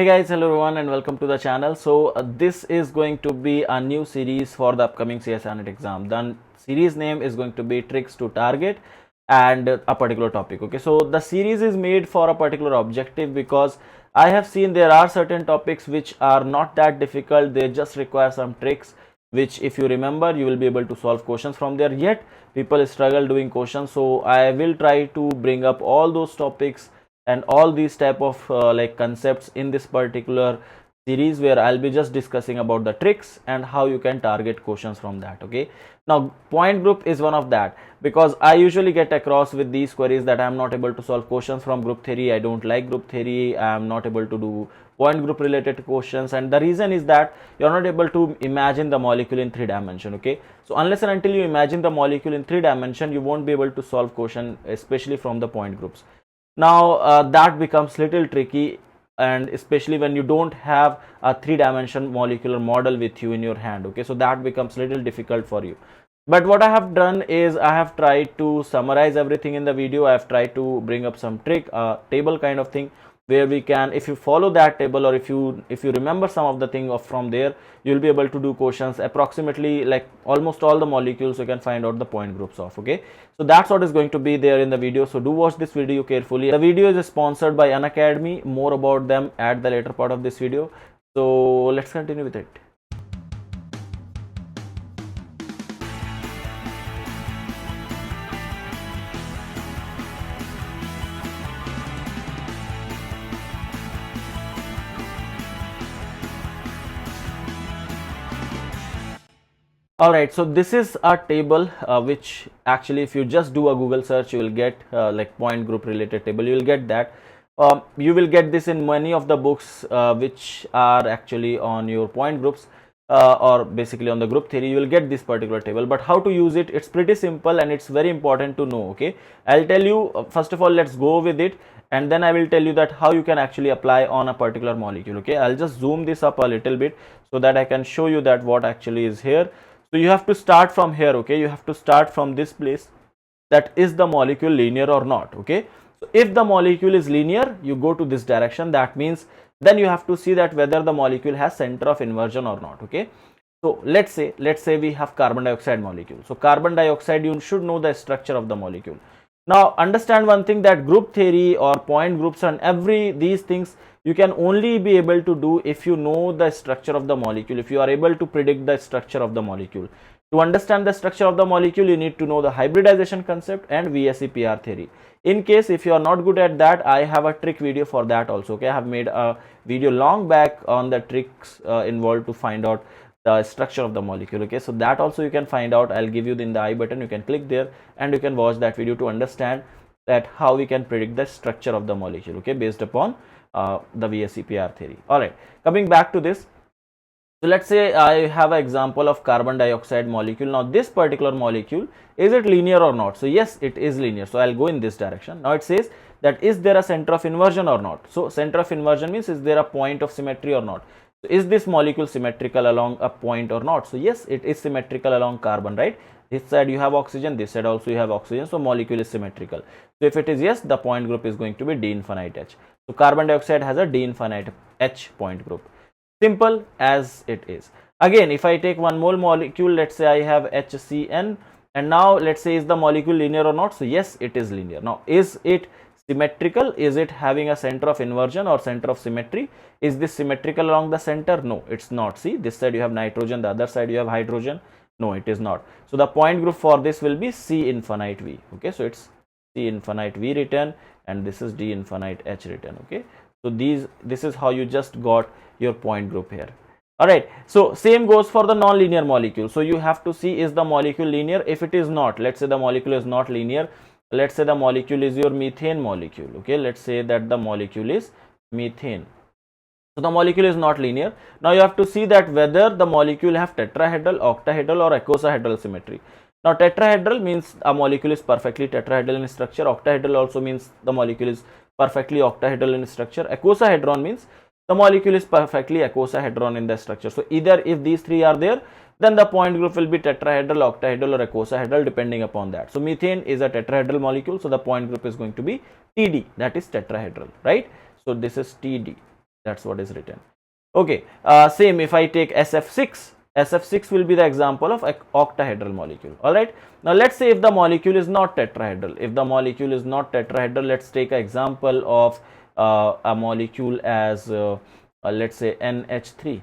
Hey guys, hello everyone and welcome to the channel. This is going to be a new series for the upcoming CSIR NET exam. The series name is going to be Tricks to Target and a particular topic. Okay, so the series is made for a particular objective because I have seen there are certain topics which are not that difficult. They just require some tricks which if you remember you will be able to solve questions from there. Yet people struggle doing questions. So I will try to bring up all those topics and all these type of like concepts in this particular series where I'll be just discussing about the tricks and how you can target questions from that. Okay, now point group is one of that because I usually get across with these queries that I'm not able to solve questions from group theory. I don't like group theory. I'm not able to do point group related questions, and the reason is that you're not able to imagine the molecule in 3 dimension. Okay, so unless and until you imagine the molecule in 3 dimension, you won't be able to solve question, especially from the point groups. Now that becomes little tricky, and especially when you don't have a 3 dimension molecular model with you in your hand. Okay, so that becomes little difficult for you. But what I have done is I have tried to summarize everything in the video. I have tried to bring up some trick table kind of thing where we can, if you follow that table or if you remember some of the thing of from there, you'll be able to do questions approximately like almost all the molecules. You can find out the point groups of. Okay, so that's what is going to be there in the video. So do watch this video carefully. The video is sponsored by Unacademy. More about them at the later part of this video. So let's continue with it. Alright, so this is a table which actually if you just do a Google search, you will get like point group related table. You will get that. You will get this in many of the books which are actually on your point groups or basically on the group theory. You will get this particular table, but how to use it, it's pretty simple and it's very important to know. Okay, I'll tell you first of all, let's go with it, and then I will tell you that how you can actually apply on a particular molecule. Okay, I'll just zoom this up a little bit so that I can show you that what actually is here. So you have to start from here. Okay, you have to start from this place, that is the molecule linear or not. Okay, so if the molecule is linear, you go to this direction. That means then you have to see that whether the molecule has center of inversion or not. Okay, so let's say we have carbon dioxide molecule. So carbon dioxide, you should know the structure of the molecule. Now understand one thing, that group theory or point groups and these things you can only be able to do if you know the structure of the molecule, if you are able to predict the structure of the molecule. To understand the structure of the molecule, you need to know the hybridization concept and VSEPR theory. In case if you are not good at that, I have a trick video for that also. Okay, I have made a video long back on the tricks involved to find out the structure of the molecule. Okay, so that also you can find out. I'll give you in the I button. You can click there and you can watch that video to understand that how we can predict the structure of the molecule. Okay, based upon the VSEPR theory. Alright, coming back to this. So let's say I have an example of carbon dioxide molecule. Now this particular molecule, is it linear or not? So yes, it is linear. So I'll go in this direction. Now it says that is there a center of inversion or not? So center of inversion means is there a point of symmetry or not? So is this molecule symmetrical along a point or not? So yes, it is symmetrical along carbon, right? This side you have oxygen, this side also you have oxygen, so molecule is symmetrical. So if it is yes, the point group is going to be D infinite H. So carbon dioxide has a D infinite H point group. Simple as it is. Again, if I take one more molecule, let's say I have HCN, and now let's say is the molecule linear or not? So yes, it is linear. Now is it symmetrical? Is it having a center of inversion or center of symmetry? Is this symmetrical along the center? No, it's not. See, this side you have nitrogen, the other side you have hydrogen. No, it is not. So the point group for this will be C infinite V. Okay, so it's C infinite V written and this is D infinite H written. Okay, so this is how you just got your point group here. Alright, so same goes for the non-linear molecule. So you have to see, is the molecule linear? If it is not, let's say the molecule is not linear, let's say the molecule is your methane molecule. Okay, let's say that the molecule is methane. So the molecule is not linear. Now you have to see that whether the molecule have tetrahedral, octahedral or icosahedral symmetry. Now tetrahedral means a molecule is perfectly tetrahedral in structure. Octahedral also means the molecule is perfectly octahedral in structure. Icosahedron means the molecule is perfectly icosahedron in the structure. So either if these three are there, then the point group will be tetrahedral, octahedral or icosahedral depending upon that. So methane is a tetrahedral molecule, so the point group is going to be TD, that is tetrahedral, right? So this is TD. That's what is written. Okay, same if I take SF6, SF6 will be the example of octahedral molecule. All right. Now let's say if the molecule is not tetrahedral. If the molecule is not tetrahedral, let's take an example of a molecule as let's say NH3.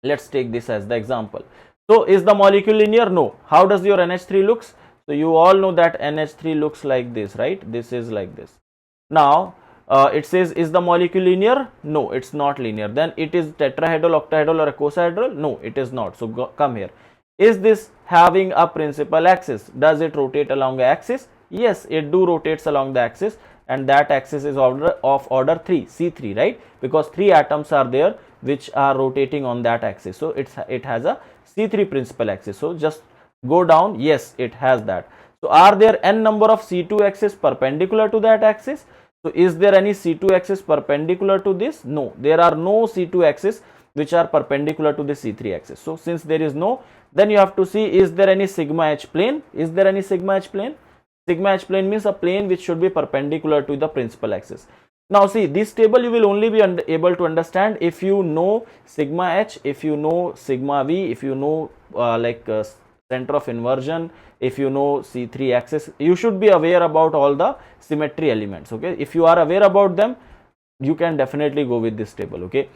Let's take this as the example. So is the molecule linear? No. How does your NH3 looks? So you all know that NH3 looks like this, right? This is like this. Now it says, is the molecule linear? No, it's not linear. Then it is tetrahedral, octahedral, or icosahedral? No, it is not. So come here. Is this having a principal axis? Does it rotate along the axis? Yes, it do rotates along the axis, and that axis is of order 3, C3, right? Because 3 atoms are there which are rotating on that axis. So it has a C3 principal axis. So just go down. Yes, it has that. So are there n number of C2 axis perpendicular to that axis? So is there any C2 axis perpendicular to this? No, there are no C2 axis which are perpendicular to the C3 axis. So since there is no, then you have to see, is there any sigma h plane? Is there any sigma h plane? Sigma h plane means a plane which should be perpendicular to the principal axis. Now see, this table you will only be able to understand if you know sigma h, if you know sigma v, if you know center of inversion, if you know C3 axis. You should be aware about all the symmetry elements. Okay, if you are aware about them, you can definitely go with this table. Okay,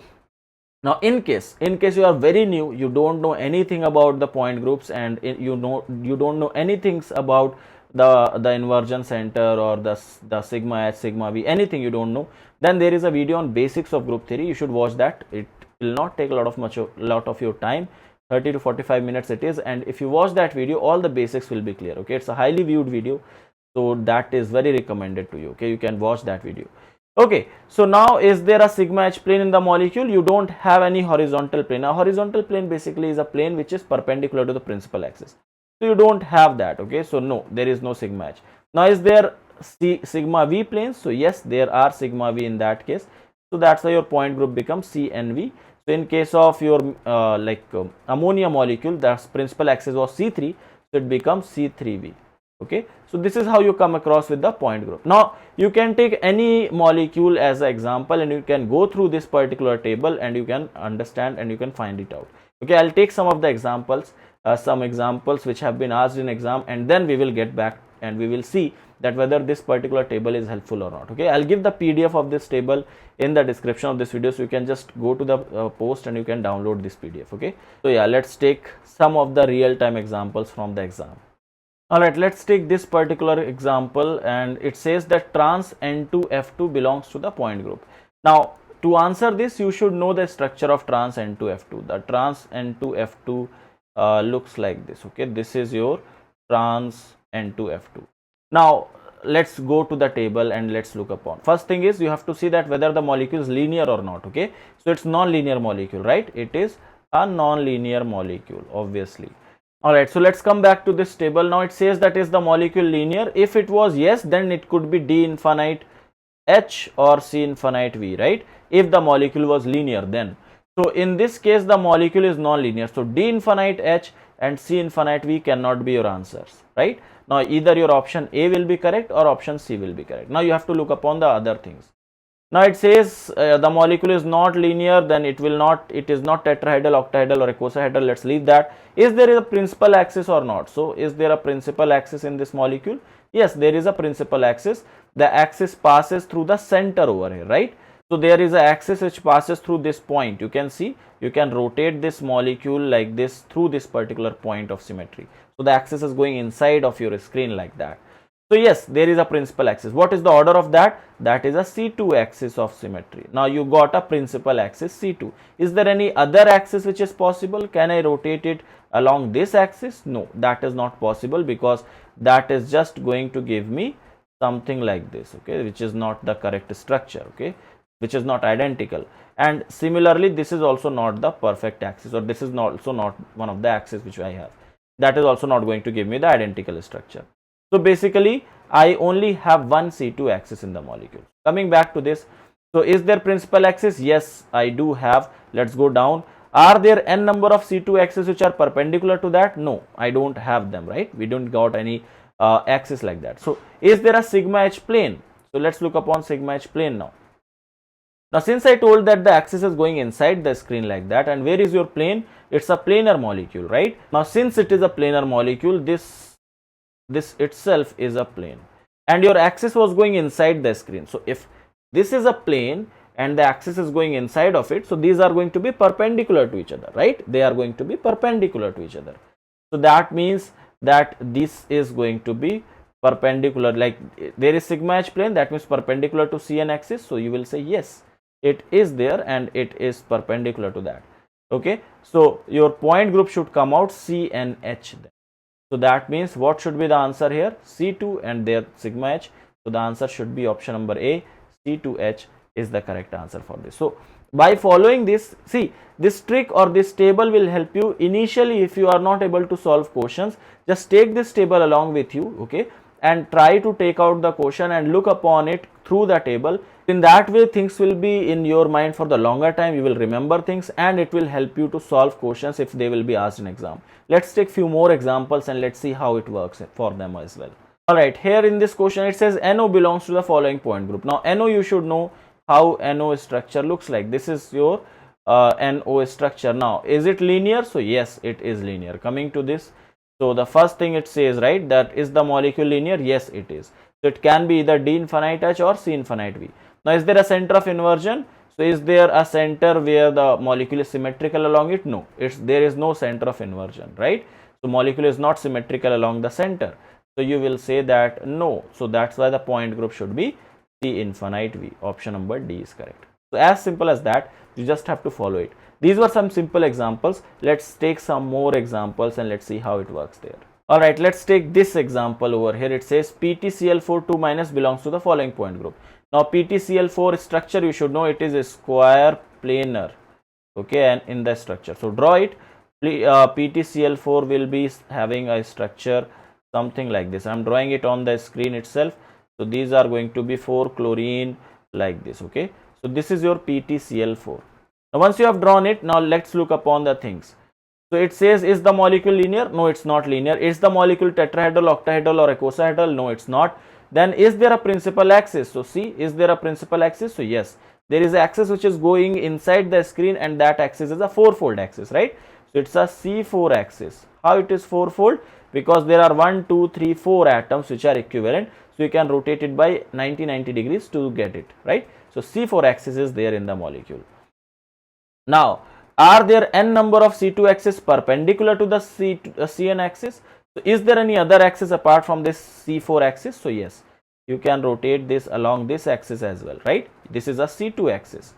now in case you are very new, you don't know anything about the point groups, and you don't know anything about the inversion center or the sigma h, sigma v, anything you don't know, then there is a video on basics of group theory. You should watch that. It will not take a lot of your time. 30 to 45 minutes it is, and if you watch that video, all the basics will be clear. Okay, it's a highly viewed video, so that is very recommended to you. Okay, you can watch that video. Okay, so now is there a sigma h plane in the molecule? You don't have any horizontal plane. A horizontal plane basically is a plane which is perpendicular to the principal axis. So you don't have that. Okay, so no, there is no sigma h. Now is there sigma v planes? So yes, there are sigma v in that case. So that's why your point group becomes CNV. So in case of your ammonia molecule, the principal axis was C3, so it becomes C3V. Okay, so this is how you come across with the point group. Now you can take any molecule as an example, and you can go through this particular table, and you can understand and you can find it out. Okay, I'll take some of the examples, some examples which have been asked in exam, and then we will get back and we will see that whether this particular table is helpful or not. Okay, I'll give the PDF of this table in the description of this video, so you can just go to the post and you can download this PDF. Okay, so yeah, let's take some of the real-time examples from the exam. Alright, let's take this particular example, and it says that trans N2F2 belongs to the point group. Now to answer this, you should know the structure of trans N2F2. The trans N2F2 looks like this. Okay, this is your trans N2F2. Now let's go to the table and let's look upon. First thing is, you have to see that whether the molecule is linear or not. Okay, so it's non-linear molecule, right? It is a non-linear molecule, obviously. Alright, so let's come back to this table. Now it says that is the molecule linear. If it was yes, then it could be D infinite H or C infinite V, right? If the molecule was linear, then. So in this case, the molecule is non-linear. So D infinite H and C infinite V cannot be your answers, right? Now either your option A will be correct or option C will be correct. Now you have to look upon the other things. Now it says the molecule is not linear, then it is not tetrahedral, octahedral, or icosahedral. Let's leave that. Is there a principal axis or not? So is there a principal axis in this molecule? Yes, there is a principal axis. The axis passes through the center over here, right? So there is an axis which passes through this point. You can see, you can rotate this molecule like this through this particular point of symmetry. So the axis is going inside of your screen like that. So yes, there is a principal axis. What is the order of that? That is a C2 axis of symmetry. Now you got a principal axis C2. Is there any other axis which is possible? Can I rotate it along this axis? No, that is not possible, because that is just going to give me something like this, okay, which is not the correct structure, okay, which is not identical. And similarly, this is also not the perfect axis, or this is also not one of the axes which I have. That is also not going to give me the identical structure. So basically, I only have one C2 axis in the molecule. Coming back to this, so is there principal axis? Yes, I do have. Let's go down. Are there n number of C2 axes which are perpendicular to that? No, I don't have them, right? We don't got any axis like that. So is there a sigma h plane? So let's look upon sigma h plane now. Now since I told that the axis is going inside the screen like that, and where is your plane? It's a planar molecule, right? Now since it is a planar molecule, this itself is a plane, and your axis was going inside the screen. So if this is a plane and the axis is going inside of it, so these are going to be perpendicular to each other, right? They are going to be perpendicular to each other. So that means that this is going to be perpendicular, like there is sigma h plane, that means perpendicular to CN axis. So you will say yes, it is there and it is perpendicular to that. Okay, so your point group should come out CNH then. So that means what should be the answer here? C2 and their sigma h. So the answer should be option number A, C2H is the correct answer for this. So by following this, see, this trick or this table will help you initially. If you are not able to solve questions, just take this table along with you, okay, and try to take out the question and look upon it through the table. In that way, things will be in your mind for the longer time. You will remember things and it will help you to solve questions if they will be asked in exam. Let's take few more examples and let's see how it works for them as well. Alright, here in this question it says NO belongs to the following point group. Now NO, you should know how NO structure looks like. This is your NO structure. Now is it linear? So yes, it is linear. Coming to this, so the first thing it says, right, that is the molecule linear? Yes, it is. So it can be either D infinite H or C infinite V. Now is there a center of inversion? So is there a center where the molecule is symmetrical along it? No, there is no center of inversion, right? So molecule is not symmetrical along the center. So you will say that no. So that's why the point group should be C infinite V. Option number D is correct. So as simple as that, you just have to follow it. These were some simple examples. Let's take some more examples and let's see how it works there. Alright, let's take this example over here. It says PTCl4 2- belongs to the following point group. Now PTCl4 structure, you should know it is a square planar, okay, and in the structure. So draw it. PTCl4 will be having a structure something like this. I'm drawing it on the screen itself. So these are going to be 4 chlorine like this, okay. So this is your PTCl4. Now once you have drawn it, now let's look upon the things. So it says, is the molecule linear? No, it's not linear. Is the molecule tetrahedral, octahedral or icosahedral? No, it's not. Then is there a principal axis? So see, is there a principal axis? So yes, there is an axis which is going inside the screen, and that axis is a fourfold axis, right? So it's a C4 axis. How it is fourfold? Because there are 1, 2, 3, 4 atoms which are equivalent. So you can rotate it by 90 degrees to get it, right? So C4 axis is there in the molecule. Now, are there n number of C2 axis perpendicular to the CN axis? So is there any other axis apart from this C4 axis? So yes, you can rotate this along this axis as well, right? This is a C2 axis,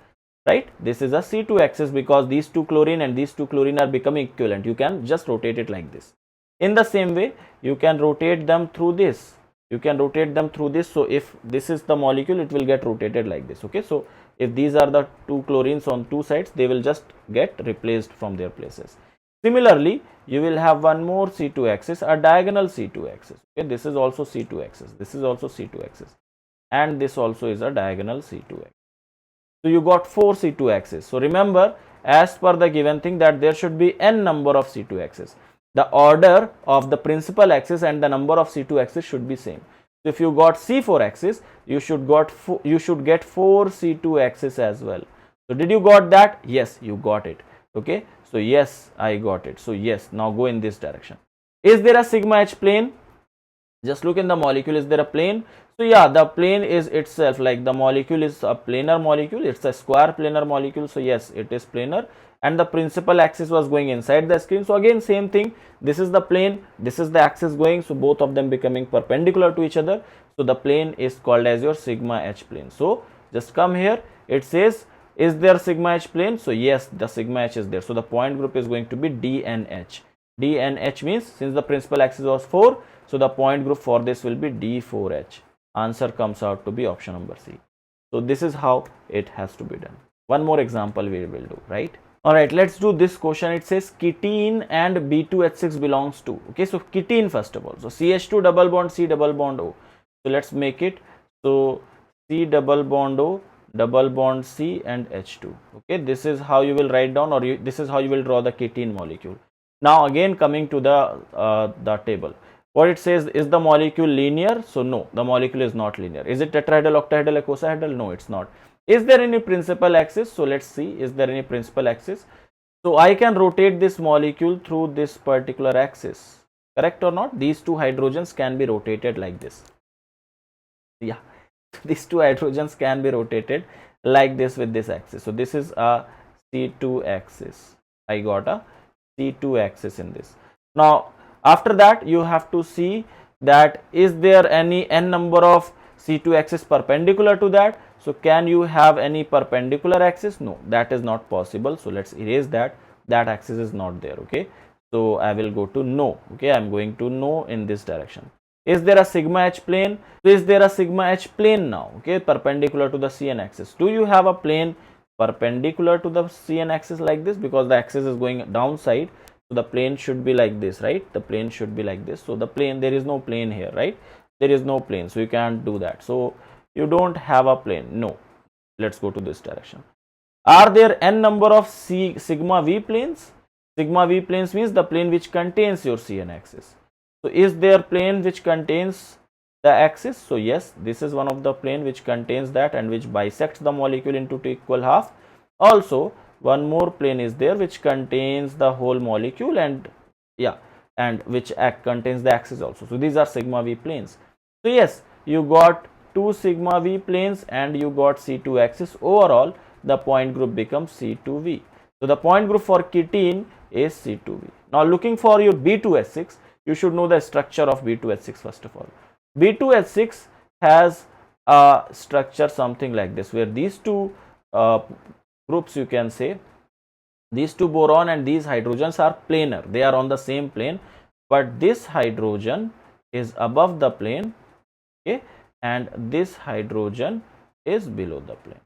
right? This is a C2 axis because these two chlorine and these two chlorine are becoming equivalent. You can just rotate it like this. In the same way, you can rotate them through this. You can rotate them through this. So if this is the molecule, it will get rotated like this, okay? So if these are the two chlorines on two sides, they will just get replaced from their places. Similarly, you will have one more C2 axis, a diagonal C2 axis. Okay, this is also C2 axis. This is also C2 axis, and this also is a diagonal C2 axis. So you got 4 C2 axis. So remember, as per the given thing, that there should be n number of C2 axis. The order of the principal axis and the number of C2 axis should be same. So if you got C4 axis, you should get 4 C2 axis as well. So did you got that? Yes, you got it. Okay. So yes, I got it. So yes, now go in this direction. Is there a sigma h plane? Just look in the molecule. Is there a plane? So yeah, the plane is itself, like the molecule is a planar molecule. It's a square planar molecule. So yes, it is planar. And the principal axis was going inside the screen. So again, same thing. This is the plane. This is the axis going. So both of them becoming perpendicular to each other. So the plane is called as your sigma h plane. So just come here. It says, is there sigma h plane? So yes, the sigma h is there. So the point group is going to be DNH. DNH means, since the principal axis was 4, so the point group for this will be D4H. Answer comes out to be option number C. So this is how it has to be done. One more example we will do, right? Alright, let's do this question. It says ketene and B2H6 belongs to. Okay, so ketene first of all. So CH2 double bond C double bond O. So let's make it. So C double bond O, double bond C and H2. Okay, this is how you will write down, or this is how you will draw the ketene molecule. Now again, coming to the table. What it says, is the molecule linear? So no, the molecule is not linear. Is it tetrahedral, octahedral, icosahedral? No, it's not. Is there any principal axis? So let's see, is there any principal axis? So I can rotate this molecule through this particular axis, correct or not? These two hydrogens can be rotated like this. Yeah, these two hydrogens can be rotated like this with this axis. So this is a C2 axis. I got a C2 axis in this. Now after that you have to see that is there any n number of C2 axis perpendicular to that. So can you have any perpendicular axis? No, that is not possible. So let's erase that. That axis is not there. Okay, so I will go to no. Okay, I'm going to no in this direction. Is there a sigma h plane? So is there a sigma h plane now? Okay, perpendicular to the CN axis. Do you have a plane perpendicular to the CN axis like this? Because the axis is going downside, so the plane should be like this, right? The plane should be like this. So the plane, there is no plane here, right? There is no plane, so you can't do that. So you don't have a plane. No. Let's go to this direction. Are there n number of sigma v planes? Sigma v planes means the plane which contains your CN axis. So is there plane which contains the axis? So yes, this is one of the plane which contains that and which bisects the molecule into two equal half. Also one more plane is there which contains the whole molecule, and yeah, and which contains the axis also. So these are sigma v planes. So yes, you got two sigma v planes and you got C2 axis. Overall the point group becomes C2V. So the point group for ketene is C2V. Now looking for your B2H6, you should know the structure of B2H6 first of all. B2H6 has a structure something like this, where these two groups, you can say these two boron and these hydrogens are planar. They are on the same plane, but this hydrogen is above the plane, okay, and this hydrogen is below the plane.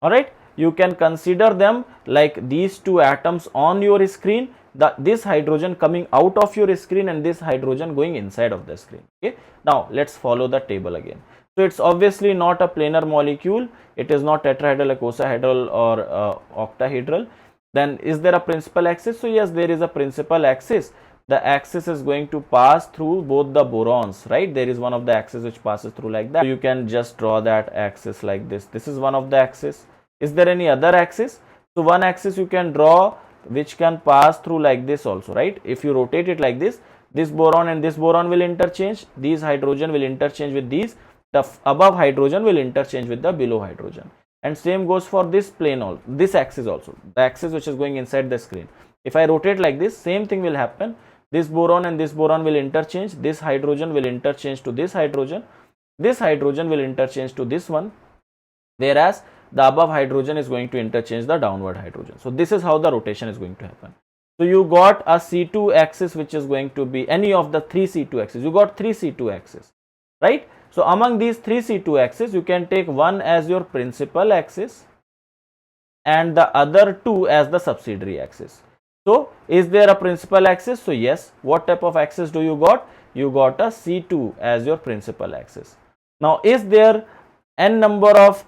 Alright, you can consider them like these two atoms on your screen, this hydrogen coming out of your screen and this hydrogen going inside of the screen. Okay, now let's follow the table again. So it's obviously not a planar molecule, it is not tetrahedral, icosahedral or octahedral. Then is there a principal axis? So yes, there is a principal axis. The axis is going to pass through both the borons, right? There is one of the axis which passes through like that. So you can just draw that axis like this. This is one of the axis. Is there any other axis? So one axis you can draw which can pass through like this also, right? If you rotate it like this, this boron and this boron will interchange, these hydrogen will interchange with these, the above hydrogen will interchange with the below hydrogen, and same goes for this plane also, this axis also, the axis which is going inside the screen. If I rotate like this, same thing will happen. This boron and this boron will interchange, this hydrogen will interchange to this hydrogen will interchange to this one, whereas the above hydrogen is going to interchange the downward hydrogen. So this is how the rotation is going to happen. So you got a C2 axis which is going to be any of the three C2 axes. You got three C2 axes, right? So among these three C2 axes, you can take one as your principal axis and the other two as the subsidiary axis. So is there a principal axis? So yes. What type of axis do you got? You got a C2 as your principal axis. Now is there n number of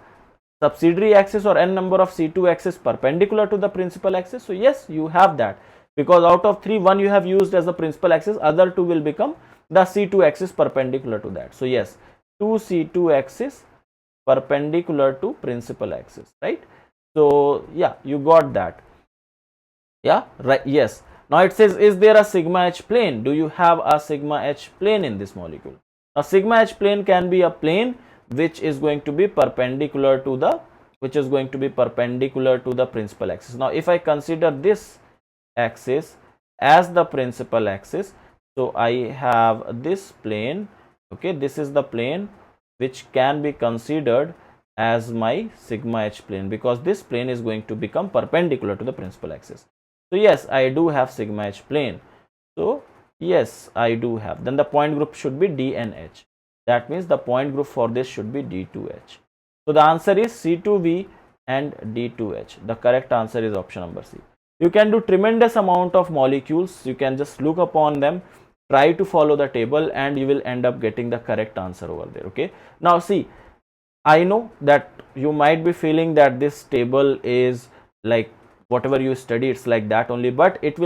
subsidiary axis or n number of C2 axis perpendicular to the principal axis? So yes, you have that, because out of 3, 1 you have used as the principal axis, other 2 will become the C2 axis perpendicular to that. So yes, 2 C2 axis perpendicular to principal axis, right? So yeah, you got that. Yeah, right. Yes. Now it says, is there a sigma h plane? Do you have a sigma h plane in this molecule? Now sigma h plane can be a plane which is going to be perpendicular to the principal axis. Now if I consider this axis as the principal axis, so I have this plane, okay, this is the plane which can be considered as my sigma h plane, because this plane is going to become perpendicular to the principal axis. So yes, I do have sigma h plane. So yes, I do have. Then the point group should be DNH. That means the point group for this should be D2H. So the answer is C2V and D2H. The correct answer is option number C. You can do tremendous amount of molecules. You can just look upon them, try to follow the table, and you will end up getting the correct answer over there. Okay. Now see, I know that you might be feeling that this table is like whatever you study, it's like that only, but it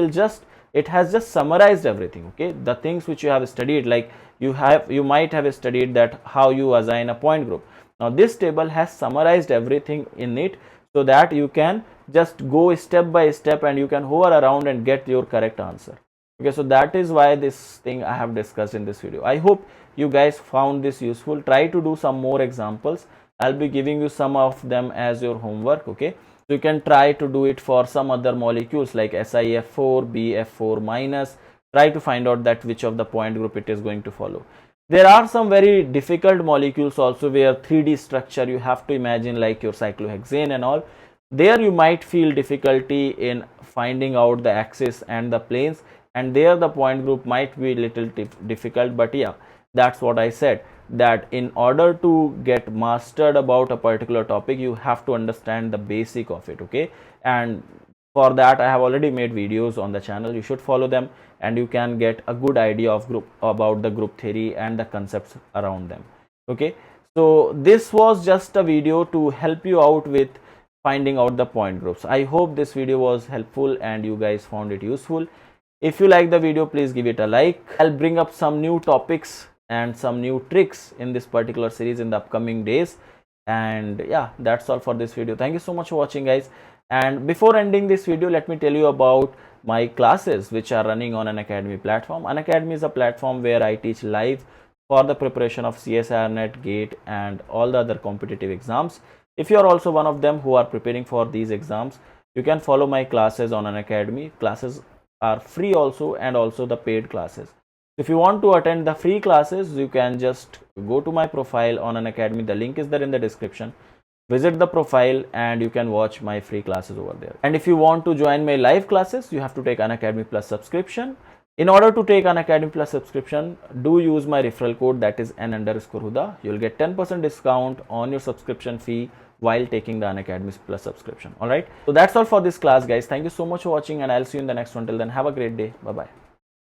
has just summarized everything. Okay, the things which you have studied, like you might have studied that how you assign a point group, Now this table has summarized everything in it so that you can just go step by step and you can hover around and get your correct answer. Okay, so that is why this thing I have discussed in this video. I hope you guys found this useful. Try to do some more examples. I'll be giving you some of them as your homework. Okay, so you can try to do it for some other molecules like SiF4, BF4 minus. Try to find out that which of the point group it is going to follow. There are some very difficult molecules also where 3D structure you have to imagine, like your cyclohexane and all. There you might feel difficulty in finding out the axis and the planes, and there the point group might be little difficult. But yeah, that's what I said, that in order to get mastered about a particular topic, you have to understand the basic of it. Okay, and for that I have already made videos on the channel. You should follow them and you can get a good idea of about the group theory and the concepts around them. Okay, so this was just a video to help you out with finding out the point groups. I hope this video was helpful and you guys found it useful. If you like the video, please give it a like. I'll bring up some new topics and some new tricks in this particular series in the upcoming days. And yeah, that's all for this video. Thank you so much for watching, guys. And before ending this video, let me tell you about my classes which are running on Unacademy platform. Unacademy is a platform where I teach live for the preparation of CSIR, NET, GATE and all the other competitive exams. If you are also one of them who are preparing for these exams, you can follow my classes on Unacademy. Classes are free also, and also the paid classes. If you want to attend the free classes, you can just go to my profile on Unacademy. The link is there in the description. Visit the profile and you can watch my free classes over there. And if you want to join my live classes, you have to take Unacademy Plus subscription. In order to take Unacademy Plus subscription, do use my referral code, that is N_Huda. You'll get 10% discount on your subscription fee while taking the Unacademy Plus subscription. Alright, so that's all for this class, guys. Thank you so much for watching and I'll see you in the next one. Till then, have a great day. Bye bye.